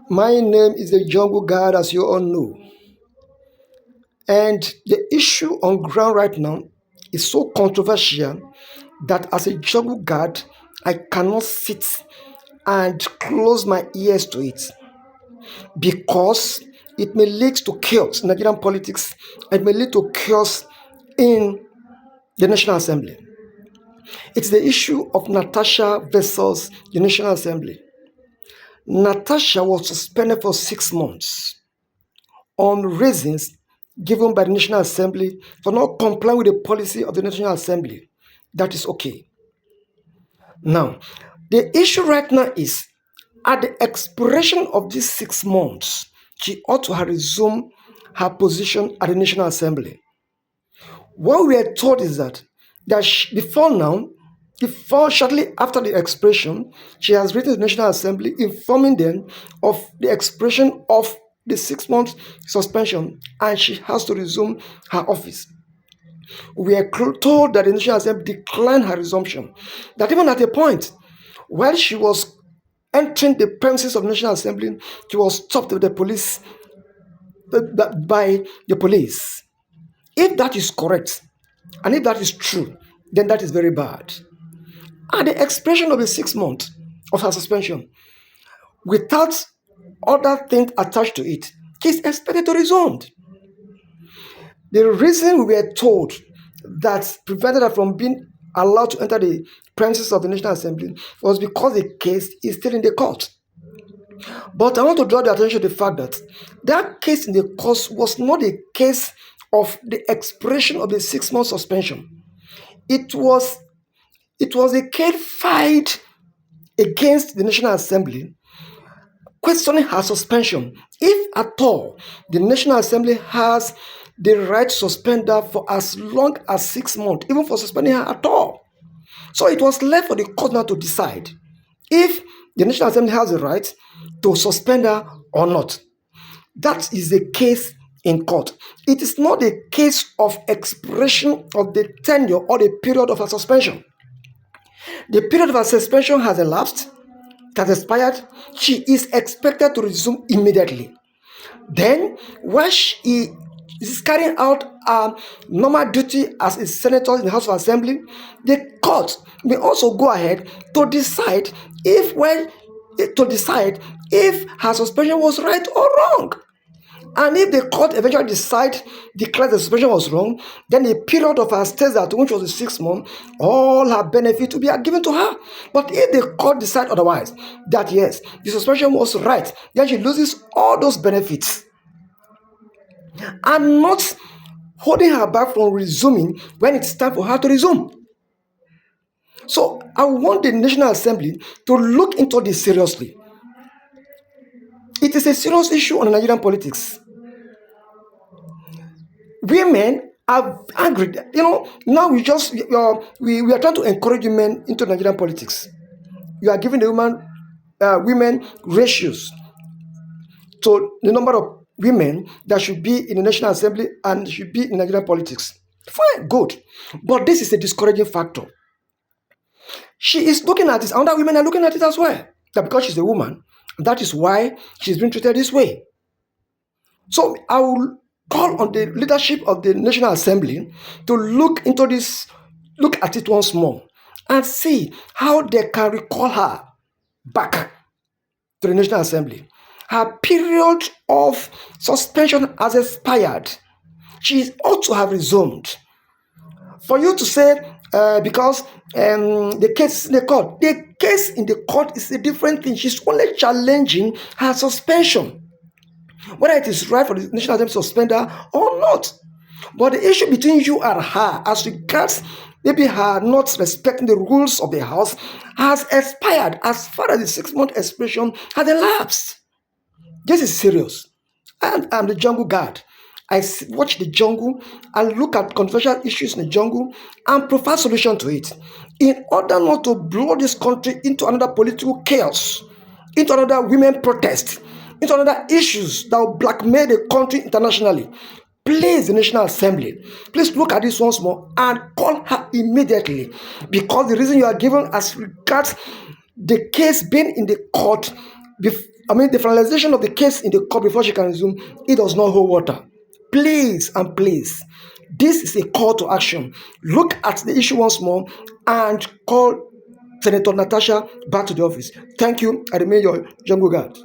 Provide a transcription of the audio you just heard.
My name is the Jungle Guard, as you all know. And the issue on ground right now is so controversial that as a Jungle Guard, I cannot sit and close my ears to it because it may lead to chaos in Nigerian politics. It may lead to chaos in the National Assembly. It's the issue of Natasha versus the National Assembly. Natasha was suspended for 6 months on reasons given by the National Assembly for not complying with the policy of the National Assembly. That is okay. Now, the issue right now is at the expiration of these 6 months, she ought to have resumed her position at the National Assembly. What we are told is that before shortly after the expiration, she has written to the National Assembly informing them of the expiration of the 6 month suspension and she has to resume her office. We are told that the National Assembly declined her resumption. That even at a point, while she was entering the premises of the National Assembly, she was stopped by the police. If that is correct, and if that is true, then that is very bad. At the expiration of the 6 months of her suspension, without other things attached to it, she is expected to resume. The reason we were told that prevented her from being allowed to enter the premises of the National Assembly was because the case is still in the court. But I want to draw the attention to the fact that that case in the court was not a case of the expiration of the 6 month suspension. It was a case filed against the National Assembly questioning her suspension. If at all the National Assembly has the right to suspend her for as long as 6 months, even for suspending her at all. So it was left for the court now to decide if the National Assembly has the right to suspend her or not. That is the case in court. It is not a case of expiration of the tenure or the period of her suspension. The period of her suspension has elapsed, it has expired. She is expected to resume immediately. Then, while she is carrying out a normal duty as a senator in the House of Assembly, the court may also go ahead to decide if her suspension was right or wrong. And if the court eventually declares the suspension was wrong, then the period of her stay at home, which was the 6 months, all her benefits will be given to her. But if the court decides otherwise, that yes, the suspension was right, then she loses all those benefits and not holding her back from resuming when it's time for her to resume. So I want the National Assembly to look into this seriously. It is a serious issue on Nigerian politics. Women are angry. Now we are trying to encourage women into Nigerian politics. You are giving the women ratios to the number of women that should be in the National Assembly and should be in Nigerian politics. Fine, good. But this is a discouraging factor. She is looking at this, and other women are looking at it as well. That because she's a woman, that is why she's being treated this way. So I will call on the leadership of the National Assembly to look at it once more, and see how they can recall her back to the National Assembly. Her period of suspension has expired. She ought to have resumed. For you to say, because the case in the court, the case in the court is a different thing. She's only challenging her suspension, whether it is right for the National Assembly to suspend her or not. But the issue between you and her, as regards maybe her not respecting the rules of the House, has expired as far as the 6 month expiration has elapsed. This is serious. And I'm the Jungle Guard. I watch the jungle and look at controversial issues in the jungle and provide solution to it in order not to blow this country into another political chaos, into another women protest, into another issues that will blackmail the country internationally. Please, the National Assembly, please look at this once more and call her immediately, because the reason you are given as regards the case being in the court The finalization of the case in the court before she can resume, it does not hold water. Please and please, this is a call to action. Look at the issue once more and call Senator Natasha back to the office. Thank you. I remain your jungle guard.